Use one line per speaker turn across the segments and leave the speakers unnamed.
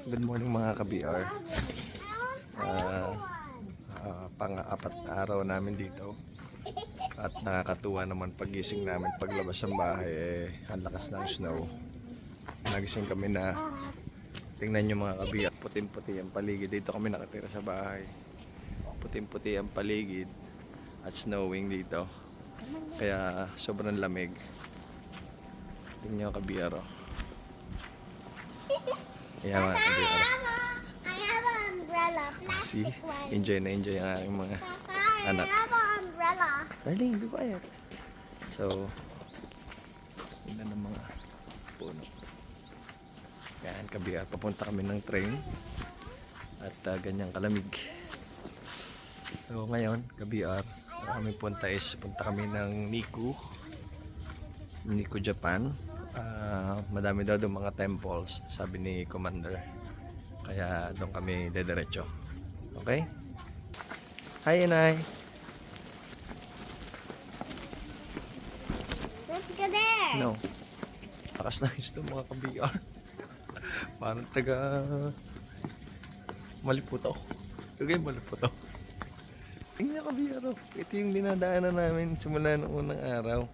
Good morning mga ka-BR. Pang-apat na araw namin dito. At nakakatuwa naman pagising namin paglabas ng bahay ang lakas ng snow. Nagising kami na tingnan nyo mga ka-BR, puting-puti ang paligid. Dito kami nakatira sa bahay. Puting-puti ang paligid at snowing dito. Kaya sobrang lamig. Tingnan nyo ka-BR. Ayan mga ka-BR. See, enjoy na enjoy ang aking mga anak. Darling, be quiet. So, tingnan ng mga puno. Yan, ka-BR. Papunta kami ng train. At ganyang kalamig. So, ngayon, ka-BR, kami punta kami ng Niku, Japan. Madami daw doon mga temples, sabi ni Commander. Kaya doon kami dediretso. Okay? Hi, Inay.
Let's go there.
No. Lakas na gusto mga ka-BR. Parang taga Maliputo. Tagay Maliputo. Tingnan ka-BR. Ito yung dinadaanan namin simula noong unang araw.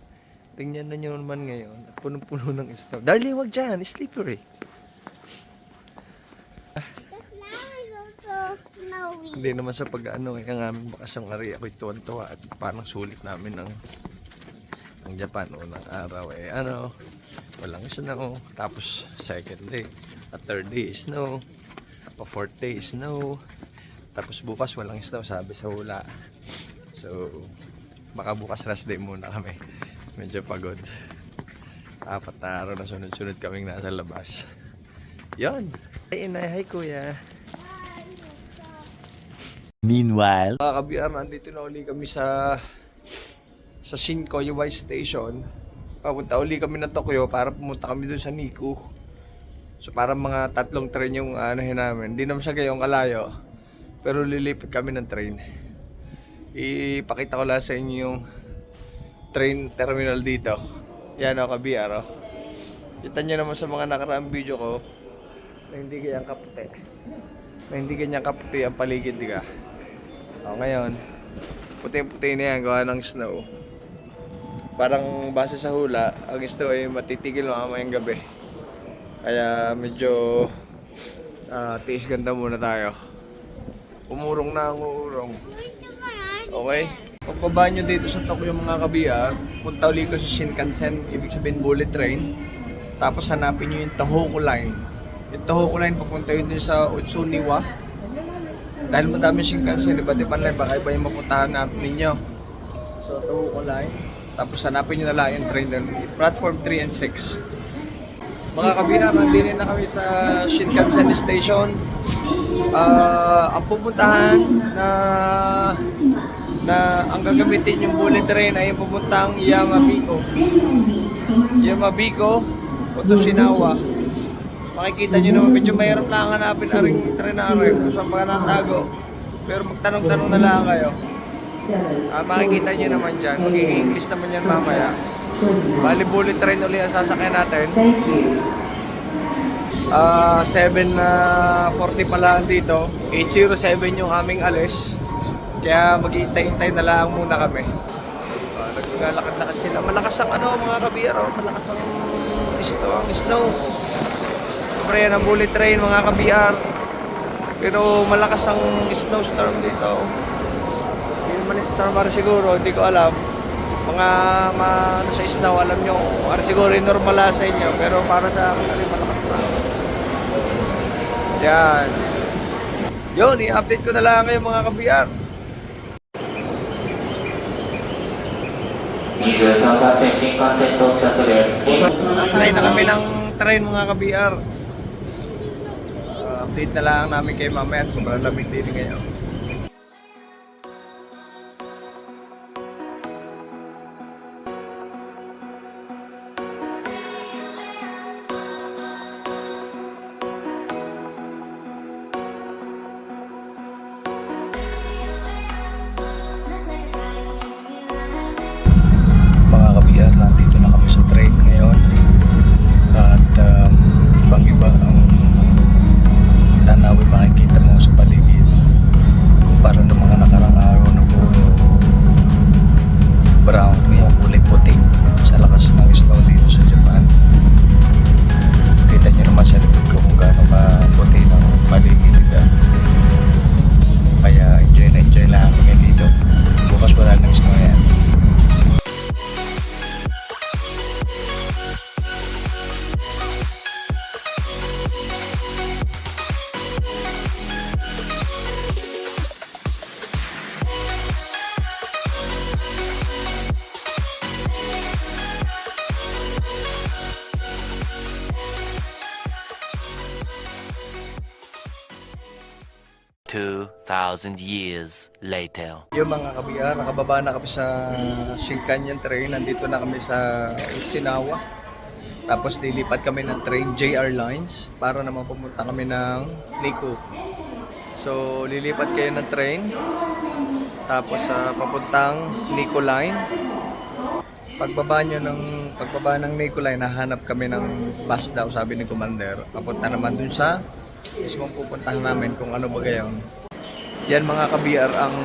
Tingnan na nyo naman ngayon. Punong-puno ng snow. Darling, wag dyan. Slippery.
This now is also snowy.
Hindi naman sa pag-ano. Ang aming bakasyong ari. Ako'y tuwan-tuwa. At parang sulit namin ng Japan. Unang araw walang snow. Tapos second day. At third day snow. Pa fourth day snow. Tapos bukas walang snow. Sabi sa hula. So, baka bukas last day muna kami. Medyo pagod. 4 na araw na sunod-sunod kaming nasa labas. Yon. Hi, Inay. Hi, Kuya.
Meanwhile,
Mga ka-BR, nandito na uli kami sa Shinkoyawai Station. Papunta uli kami ng Tokyo para pumunta kami doon sa Niku. So parang mga 3 train yung namin. Hindi naman siya gayong kalayo. Pero lilipat kami ng train. Ipakita ko lang sa inyo yung train terminal dito. Yan o, ka-BR. Kita nyo naman sa mga nakaraang video ko na hindi ganyan kaputi. Ang paligid, di ka? O, ngayon, puti-puti na yan, gawa ng snow. Parang base sa hula, ang snow ay matitigil mamayang gabi. Kaya medyo tiis ganda muna tayo. Umurong na ang uurong. Okay? Pagbaba nyo dito sa Tokyo mga ka-BR, punta uli ko sa Shinkansen, ibig sabihin bullet train. Tapos hanapin nyo yung Tohoku Line. Yung Tohoku Line papunta yun dun sa Utsuniwa. Dahil madami Shinkansen, iba't ibang line, baka iba yung mapuntahan natin ninyo. So Tohoku Line. Tapos hanapin nyo na lang yung train dun. Platform 3 and 6. Mga ka-BR, nandito na kami sa Shinkansen Station. Ang pupuntahan na ang gagamitin yung bullet train ay yung pupuntang Yamabiko o Toshinawa. Makikita nyo naman, medyo mahirap lang hanapin na rin train na rin kung saan pa naatago. Pero magtanong-tanong na lang kayo. Makikita nyo naman dyan, magiging English naman yan mamaya. Bali bullet train ulit ang sasakyan natin. 7:40 pala dito. 8:07 yung aming alis. Kaya maghihintay-hintay na lang muna kami. Naglalakad-lakad sila. Malakas ang mga ka-BR. Malakas ang snow. Siyempre yan ang bullet train mga ka-BR. Pero malakas ang snowstorm dito. Hindi naman storm para siguro. Hindi ko alam. Mga sa snow, alam nyo. Para siguro yung normal sa inyo. Pero para sa akin, malakas na. Yan. Yun, i-update ko na lang kayo mga ka-BR. Sasakay na kami ng train mga ka-BR. Update na lang namin kayo mamaya. Sobrang lamig din ngayon. Mga ka-BR, nandito na kami sa train ngayon.
2,000 years later.
Yung mga kabiyar, nakababa na kami sa Shinkansen train. Nandito na kami sa Okinawa. Tapos lilipat kami ng train JR Lines para naman pumunta kami ng Nikko. So lilipat kayo ng train. Tapos papuntang Nikko Line. Pagbaba ng Nikko Line, nahanap kami ng bus daw, sabi ni Commander. Papunta naman dun sa mismong pupuntahan namin kung ano ba gayon. Yan mga kabiyar ang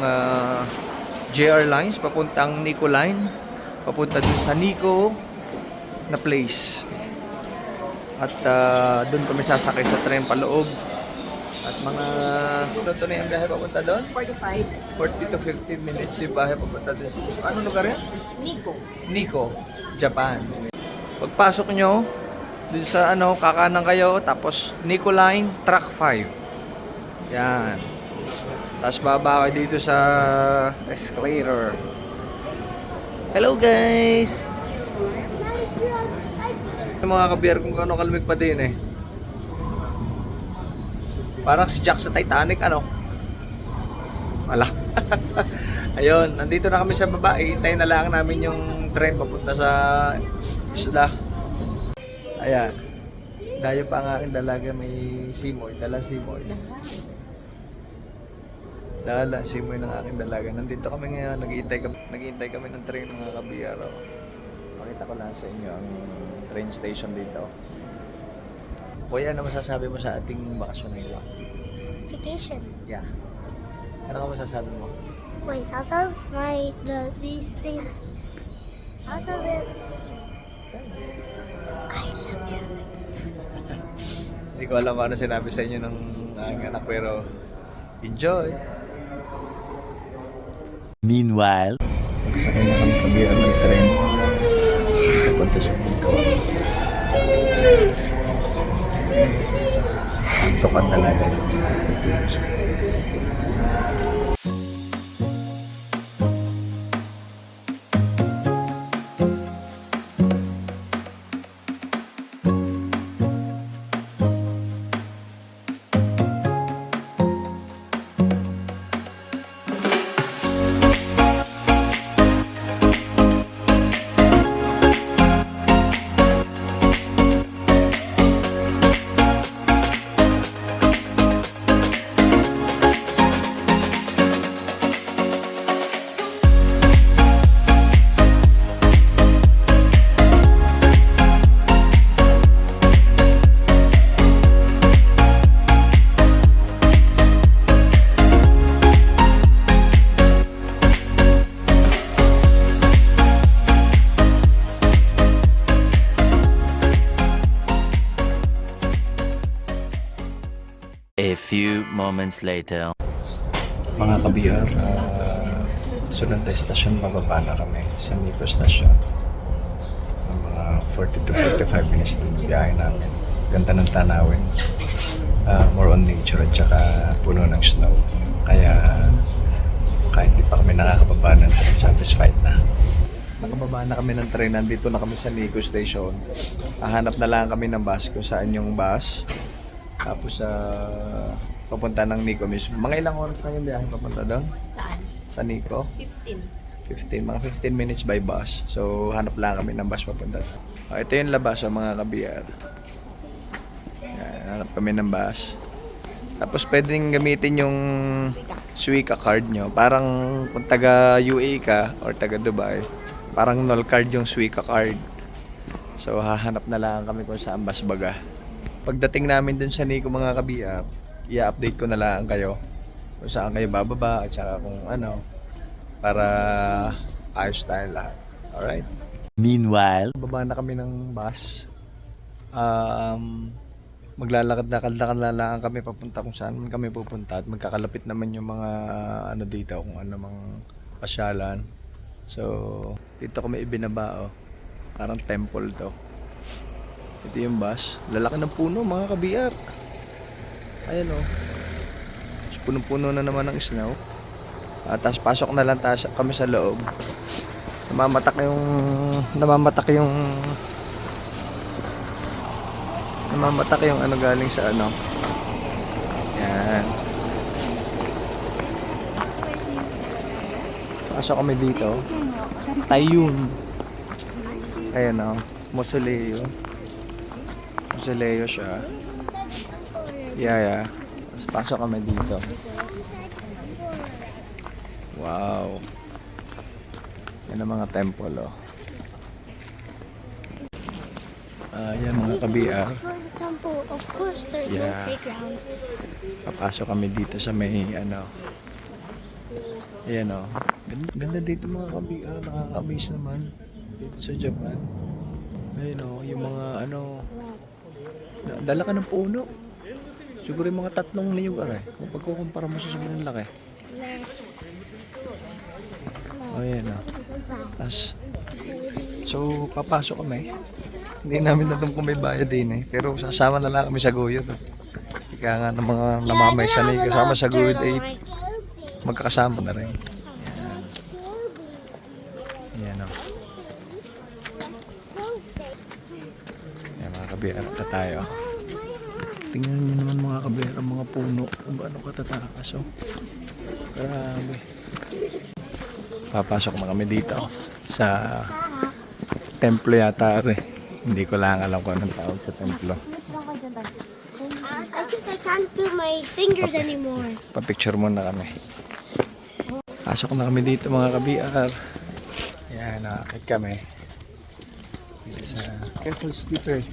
JR Lines, papuntang Nikko Line. Papunta dun sa Nikko na place. At dun kami sasakay sa tren paloob. At mga ito na yung biyahe papunta doon?
45.
40 to 15 minutes yung biyahe papunta doon. Ano lugar yan?
Nikko.
Nikko, Japan. Pagpasok nyo, dun sa kakanan kayo, tapos Nikko Line, track 5. Yan. Tapos baba kayo dito sa escalator. Hello guys! Mga kabiyar kung ano kalmig pa din eh. Parang si Jack sa Titanic, ano? Wala. Ayun, nandito na kami sa baba. Hintayin na lang namin yung train papunta sa isla. Ayan. Dayo pa ang aking dalaga, may simoy. Dalang simoy. Dalang simoy ng aking dalaga. Nandito kami ngayon. Naghihintay kami ng train mga kabiyar. Pakita ko lang sa inyo ang train station dito. Kuya, ano masasabi mo sa ating bakasyon ngayon?
Vacation.
Yeah. Ano ka masasabi mo?
Wait, these things. How do their secrets? I love you.
Hindi ko alam kung ano sinabi sa inyo ng aking anak, pero enjoy!
Meanwhile,
Sakay na kami kabiyar ng train. Papunta sa Nikko. Ito ka talaga.
a few moments later.
Mga kabiyar, sunod na estasyon, bababa na kami sa Nikko station. Mga 40 to 45 minutes na biyahe namin. Ganda ng tanawin. More on nature at saka puno ng snow. Kaya kahit di pa kami nakakababa ng train, satisfied na. Nakababa na kami ng train, nandito na kami sa Nikko station. Hahanap na lang kami ng bus kung saan yung bus. Tapos papunta ng Nikko mismo. Mga ilang oras na yung biyahe papunta doon?
Saan?
Sa Nikko?
15.
Mga 15 minutes by bus. So hanap lang kami ng bus papunta. Ito yung labas mga kabiyar. Yan, hanap kami ng bus. Tapos pwedeng gamitin yung Suica card nyo. Parang kung taga UAE ka or taga Dubai, parang null card yung Suica card. So hahanap na lang kami kung saan bus baga. Pagdating namin dun sa Nikko mga kabiyar, i-update ko na lang kayo kung saan kayo bababa at saka kung ano, para ayos tayo lahat. Alright?
Meanwhile,
Baba na kami ng bus. Maglalakad-lakad na lang kami papunta kung saan kami pupunta at magkakalapit naman yung mga ano dito, kung ano mang pasyalan. So, dito kami ibinaba, oh. Parang temple to. Ito yung bus. Lalaki ng puno mga kabiyar. Ayan, oh. Punong-puno na naman ng snow. Tapos pasok na lang kami sa loob. Namamatak yung ano galing sa ano. Yan. Pasok kami dito. Tayun. Ayan o. Mausoleo. Mausoleo siya. Yeah. Tapos pasok kami dito. Wow. Yan ang mga temple oh. Yan mga kabiar.
For the temple, of course, there's no
Yeah.
playground.
Papasok kami dito sa may ano. Ayan o. Ganda dito mga kabiar. Nakaka-amaze naman. Dito sa Japan. Ayan o. Yung mga ano. Dala ka ng puno. Siguro yung mga 3 niyog eh. Kung pagkukumpara mo sa sobrang laki. O ayan o. Tapos, so papasok kami. Hindi namin alam kung may bayad din eh. Pero sasama na lang kami sa guyod. Kaya nga ng mga namamay sanay kasama sa guyod ay magkakasama na rin. Yan o. Yan mga kabiyara na tayo. Tingnan nyo naman mga kabiyara ang mga puno. Kung gaano katatakas o. Grabe. Papasok na kami dito sa templo yata rin. Hindi ko lang alam kung anong tawag sa templo.
I think I can't feel my fingers anymore.
Pa-picture muna kami. Pasok na kami dito mga kabiar. Yan, nakakit kami. Dito sa careful skipper.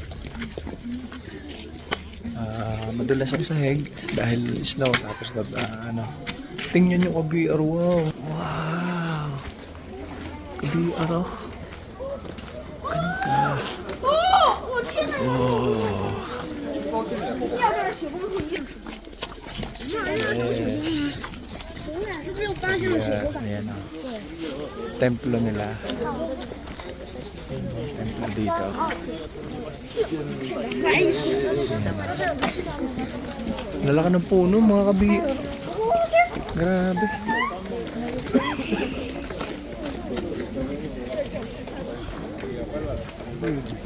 Madulas ang sahig dahil snow. Tapos ano. Tingnan nyo kabiar. Wow. Wow. Kabiar oh. Ganda. Oh. Yes. Ayan o. Templo nila. Templo dito. Lalaki ng puno mga kabiya. Grabe.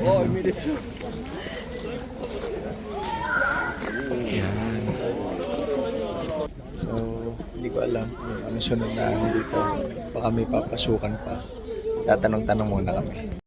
Oh, yan. So, hindi ko alam kung ano sunod na dito. Baka may papasukan pa. Tatanong-tanong muna kami.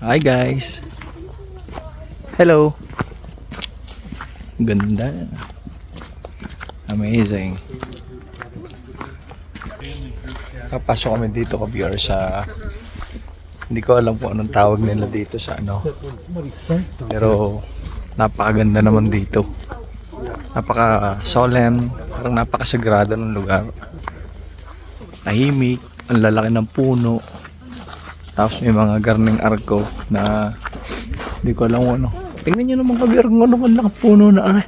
Hi guys. Hello. Ganda. Amazing. Papasok kami dito kabiar sa hindi ko alam kung anong tawag nila dito sa ano. Pero napakaganda naman dito. Napaka solemn, parang napakasagrado ng lugar. Tahimik, ang lalaki ng puno. Tapos may mga garning arko na hindi ko alam kung ano. Tingnan nyo naman kabiar kung ano ang laki puno na aray.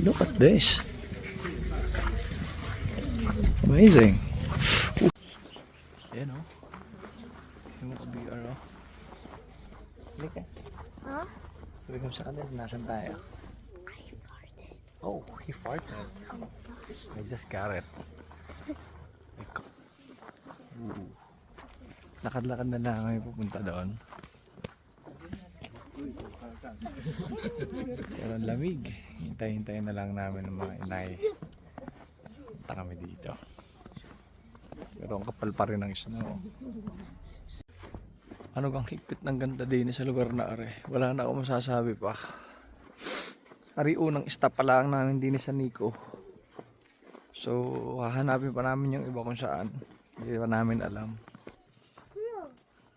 Look at this. Amazing. Ayan o. Yung kabiar o. Halika.
Huh?
Sabi ko sa kanila, nasan tayo? Oh, he farted. I just got it. Ooh. Lakad-lakad na lang kami pupunta doon. Pero ang lamig. Hintay-hintay na lang namin ng mga inay. Punta kami dito. Pero ang kapal pa rin ng snow. Ano kang higpit ng ganda din sa lugar na are. Wala na ako masasabi pa. Ari unang stop pa lang namin din sa Nico. So hahanapin pa namin yung iba kung saan. Hindi pa namin alam.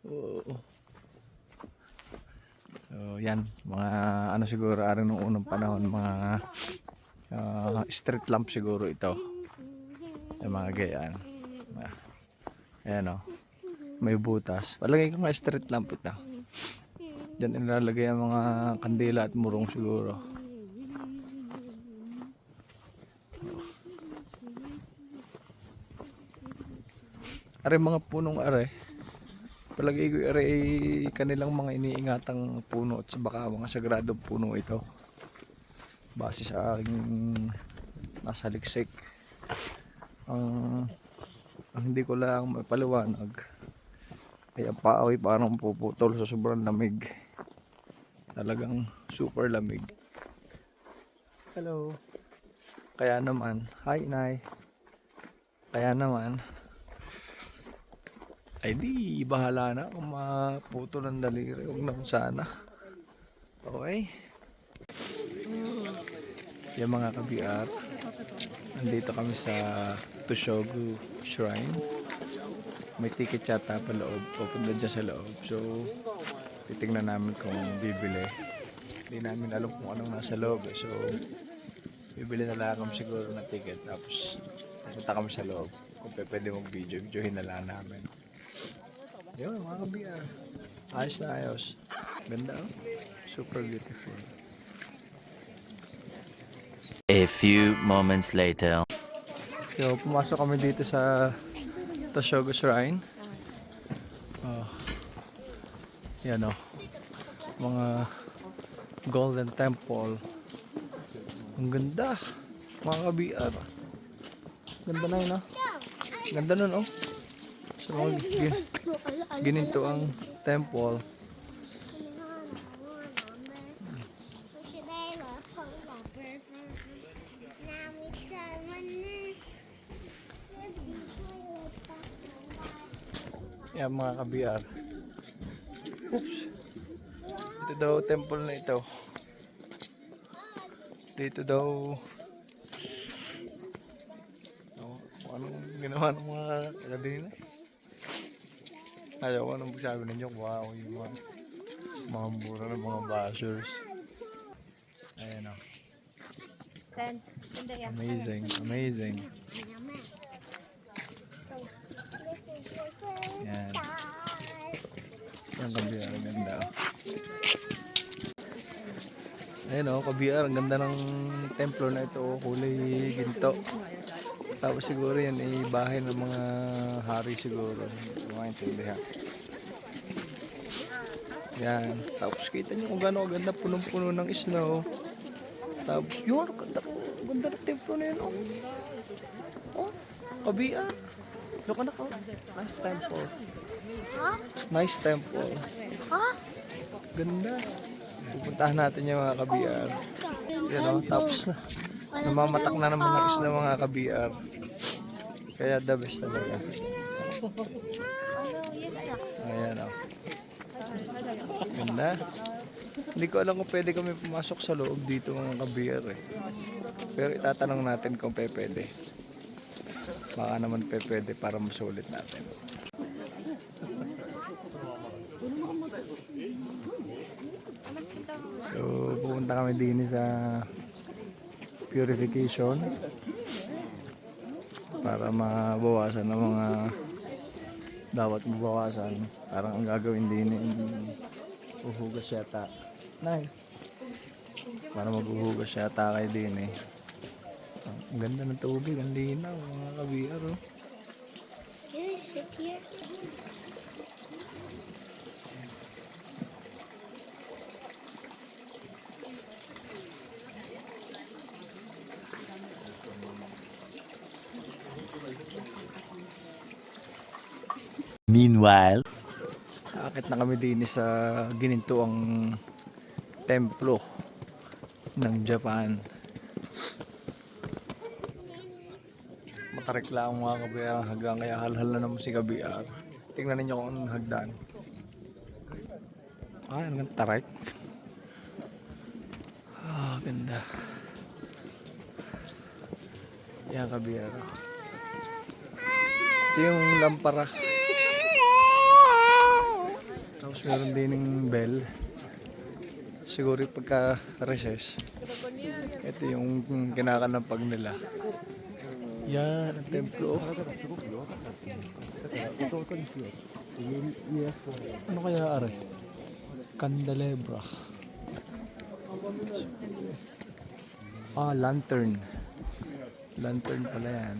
Oo. So yan, mga ano siguro ari nung unang panahon, mga street lamp siguro ito. Yung mga gayaan. Ayan o. May butas. Palagay ko nga street lamp ito. Diyan ilalagay ang mga kandila at murong siguro. Are mga punong are. Palagay ko are kanilang mga iniingatang puno at baka mga sagradong puno ito. Base sa aking nasa liksik. Ang hindi ko lang mapaliwanag. Kaya paawi parang puputol sa sobrang lamig. Talagang super lamig. Hello. Kaya naman, hi Inay. Kaya naman, ay di, bahala na kung maputol ang daliri. Huwag naman sana. Okay. Yung mga kabiar, nandito kami sa Tushogu Shrine. May ticket yata pa loob. Pupunta dyan sa loob. So, titignan namin kung bibili. Hindi namin alam kung anong nasa loob. So, bibili na lang kami siguro ng ticket. Tapos, pupunta kami sa loob. Kung pwede mong video, videohin na lang namin. Yun, mga kabiar. Ayos na ayos. Ganda oh. Super beautiful.
A few moments later.
So, pumasok kami dito sa Tushogu Shrine. Yan o. Mga golden temple. Ang ganda. Mga kabiar. Ganda na yun o. Ganda nun o. So, gininto ang temple. Yan mga kabiar. Oops. Ito daw temple na ito. Dito daw anong ginawa ng mga kadina. Ayaw ko nang sabi ninyo, wow, yung mga mura ng mga bashers. Ayan o. Amazing, amazing. Yan. Yan kabiar, ang ganda o. Ayan o, kabiar, ang ganda ng templo na ito, kulay ginto. Tapos siguro yan ay bahay ng mga hari siguro. Mga intindihan. Yan. Tapos kita nyo kung gano'n ganda, punong-puno ng snow. Tapos yun, ganda ng templo na yun. Oh, kabiar. Look na ko. Nice temple.
Huh?
Nice temple.
Huh?
Ganda. Pupuntahan natin yung mga kabiar. Yan o, tapos na. Namamatak na ng mga isla mga kabiar. Kaya the best talaga. Ayan o. Ganda. Hindi ko alam kung pwede kami pumasok sa loob dito mga kabiar eh. Pero itatanong natin kung pwede. Baka naman pwede para masulit natin. So, pupunta kami din sa purification para mabawasan ng mga dapat mabawasan. Parang ang gagawin din uhugas yata. Nay, para maghuhugas yata kayo din eh. Ang ganda ng tubig, ang linaw mga kabiar oh.
Can I sit here?
Meanwhile,
Akit na kami din sa ginintuang templo ng Japan. Matarekla ang mga kabiyar hagdan, kaya halhal na naman si kabiyar. Tingnan ninyo kung anong hagdan. Ano nga tarek? Ganda. Yan kabiyar. Ito yung lampara. Tapos meron din ng bell. Siguro pagka recess. Ito yung kinakanapag nila. Yan, ang templo. Ano kaya are? Candelabra. Lantern. Lantern pala yan.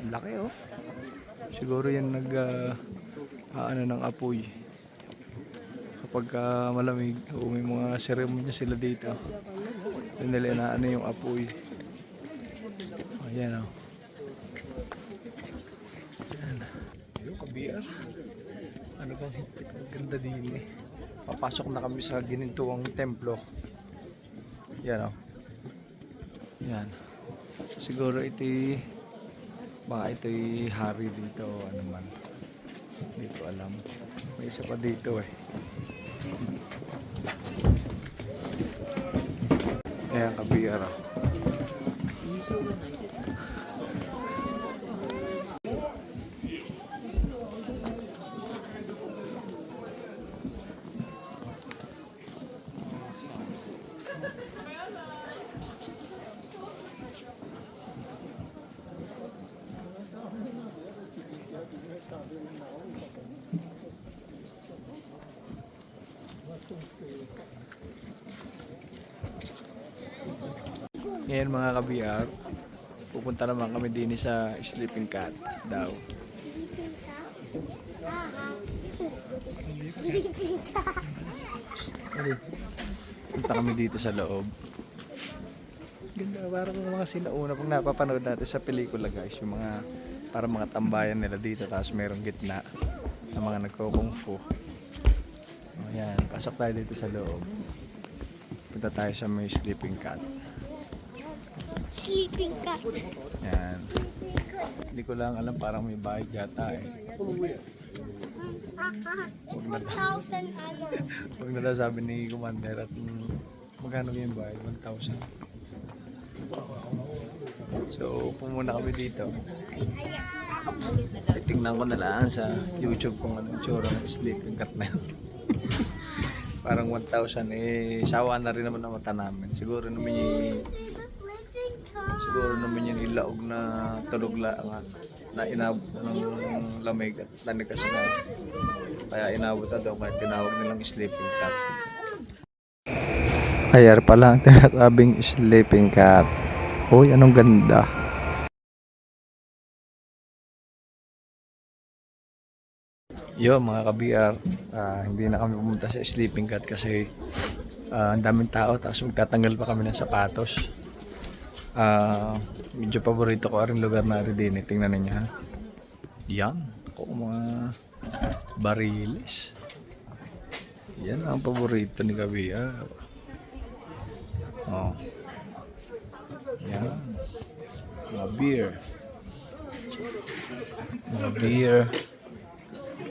Ang laki oh. Siguro yan ano ng apoy. Kapag malamig, may mga seremonya sila dito. Doon nila inaano yung apoy. Ayan o. Ayan. Yung kabiyar. Ano ba? Ganda din eh. Papasok na kami sa ginintuang templo. Yan o. Yan. Siguro ito'y baka ito'y hari dito o ano man. Hindi ko alam. May isa pa dito eh. Ayan kabiyar o. Ngayon mga kabiyar, pupunta naman kami din sa Sleeping Cat daw.
Sleeping cat.
Punta kami dito sa loob. Ganda, parang mga sinauna pag napapanood natin sa pelikula guys, yung mga para mga tambayan nila dito, tapos merong gitna ng mga nagko-kung fu. Ayan, pasok tayo dito sa loob. Punta tayo sa may Sleeping Cat.
Sleeping cat.
Yan. Hindi ko lang alam, parang may bayad yata eh.
1,000 ano.
Huwag na lang sabi ni Commander at magkano yung bayad? 1,000. So, pumuna kami dito. Tingnan ko na lang sa YouTube kung anong tsura ng Sleeping Cat na yun. Parang 1,000 eh, sawa na rin naman ang mata namin. Siguro naman yung ilaog na tulog lang na inabot ng lamig at nanigas na. Kaya inabot na daw kahit tinawag nilang Sleeping Cat. Ayar pala ang tinasabing Sleeping Cat. Uy, anong ganda. Yo mga ka-BR, hindi na kami pumunta sa Sleeping Cat kasi ang daming tao, tapos magtatanggal pa kami ng sapatos. Medyo paborito ko rin lugar na rin din. Tingnan ninyo ha. Yan. Ako mga bariles. Yan ang paborito ni Kabia. Oh. Yan. Mga beer. Mga beer.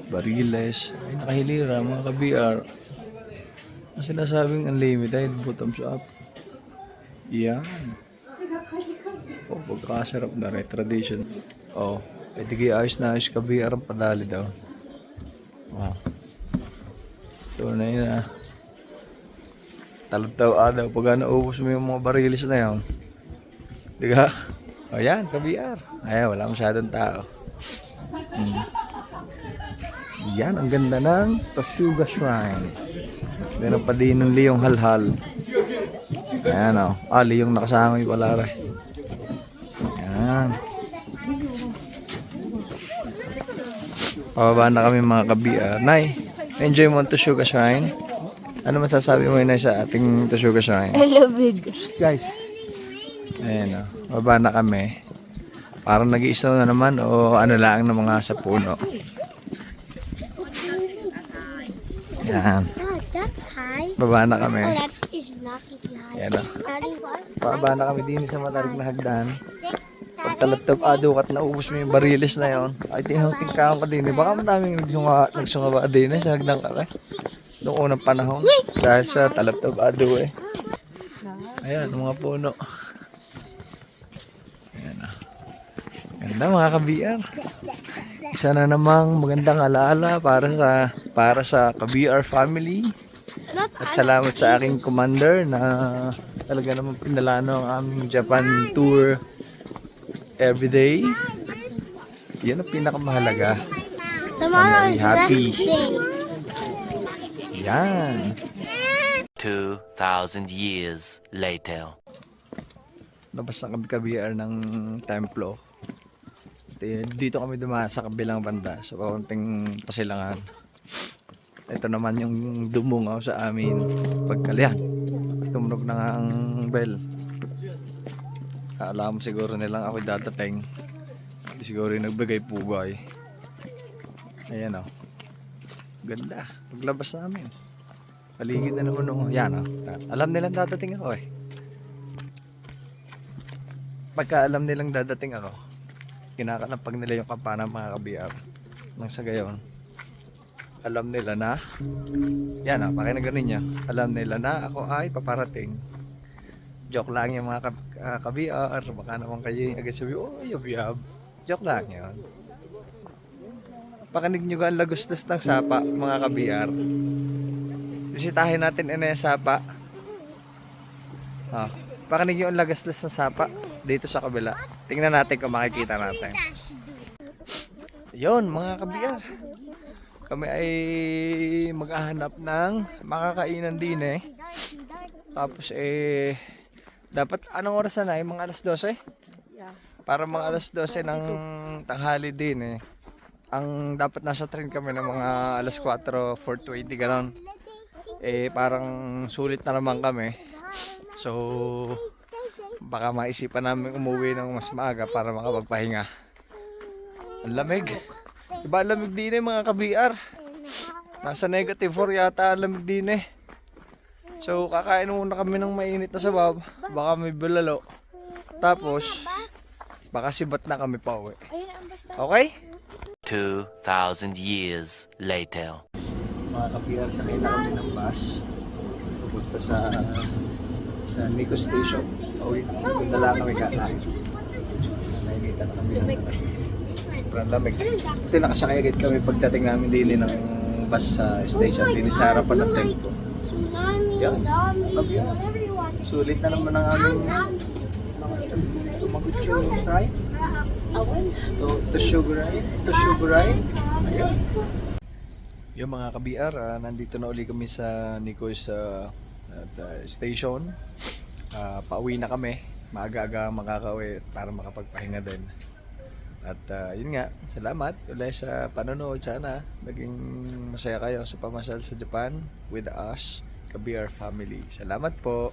Bariles. Ay, nakahilira mga ka-BR. Ang sinasabing unlimited, bottoms up. Yan. Oh, pagkakasarap na rin. Tradition. Oh, pwede kayo ayos na ayos ka-BR ang padali daw. Wow. So na yun ah. Talab-tawa daw. Pag naubos mo yung mga bariles na yun. Diga? O yan, ka-BR. Ay, wala masyadong tao. Yan, ang ganda ng Tasuga Shrine. Meron pa din ng Leong Halhal. Ayan o. Leong nakasama yung pala rin. Ayan. Pababa na kami mga ka-BR. Nay, enjoy mo ang Tasuga Shrine? Ano masasabi mo yun sa ating Tasuga Shrine?
Lamig.
Guys. Ayan o. Pababa na kami. Parang nag-i-snow na naman o ano lang ng mga sa puno. Yan.
Oh, that's high.
Baba na
Oh,
kami.
that is not high.
Yan o.
Daddy, what?
Baba na kami din sa matarik na hagdan. Pagtalap-tap adukat na ubos mo yung barilis na yon. Ay, tinang-tingkahan ka din. Baka madaming nagsunga ba din sa hagdan ka. Noong unang panahon. Dahil sa talap-tap adu eh. Ayan, mga puno. Ayan o. Ganda mga ka-BR. Isa na namang magandang alaala para sa ka-BR family.
Not
At salamat sa aking commander na talaga naman pinalano ang aming Japan tour everyday. Yan ang pinakamahalaga.
Tomorrow is
Happy.
rest day.
Yan.
2,000 years later.
Labas na kami ka-BR ng templo. Dito kami dumaan sa kabilang banda sa kaunting pasilangan. Ito naman yung dumungaw sa amin pagkalyan. Tumunog na nga ang bell. Alam siguro nilang ako dadating. Hindi siguro yung nagbigay pugay. Ayan o. Ganda. Paglabas namin. Paligid na naman o. Yan o. Alam nilang dadating ako eh. Pagka alam nilang dadating ako, kinakanapag nila yung kampana mga ka-BR. Nang sa gayon, alam nila na, yan o, pakinggan ninyo. Alam nila na ako ay paparating. Joke lang yung mga ka-BR. Baka naman kayo yung agad sabi, oh, yab-yab. Joke lang yun. Pakinig nyo ga ang lagustos ng sapa, mga ka-BR. Bisitahin natin yung sapa. Pakinig nyo ang lagustos ng sapa dito sa kabila. Tingnan natin kung makikita natin. Yun, mga ka-BR. Kami ay maghahanap ng makakainan din eh. Tapos dapat anong oras na mga alas 12? Para mga alas 12 ng tanghali din eh. Ang dapat nasa train kami ng mga alas 4, 4:20 gano'n. Parang sulit na naman kami. So baka maisipan namin umuwi ng mas maaga para makapagpahinga. Ang lamig. Diba ang lamig din eh mga ka-BR? Nasa -4 yata ang lamig din eh. So kakain muna kami ng mainit na sabaw. Baka may bulalo. Tapos baka sibat na kami pa uwi. Okay?
2,000 years later.
Mga ka-BR, sakay na kami ng bus. Pupunta sa Nico Station. Uwi, nagdala kami kakain. Nakikita na kami ng sobrang lamig. Kasi nakasakay agad kami pagdating namin din ng bus sa station. Din sa harapan ng tempo.
Tsunami,
Yan.
zombie,
Yan.
whatever you want.
Sulit na naman ang aming tumagucho fry. To sugar ride. To sugar ride. Ayun. Yung mga ka-BR, nandito na uli kami sa Nico's station. Pauwi na kami. Maaga-aga makakauwi para makapagpahinga din. At yun nga, salamat ulit sa panonood. Sana naging masaya kayo sa pamasyal sa Japan with us, ka-BR family. Salamat po.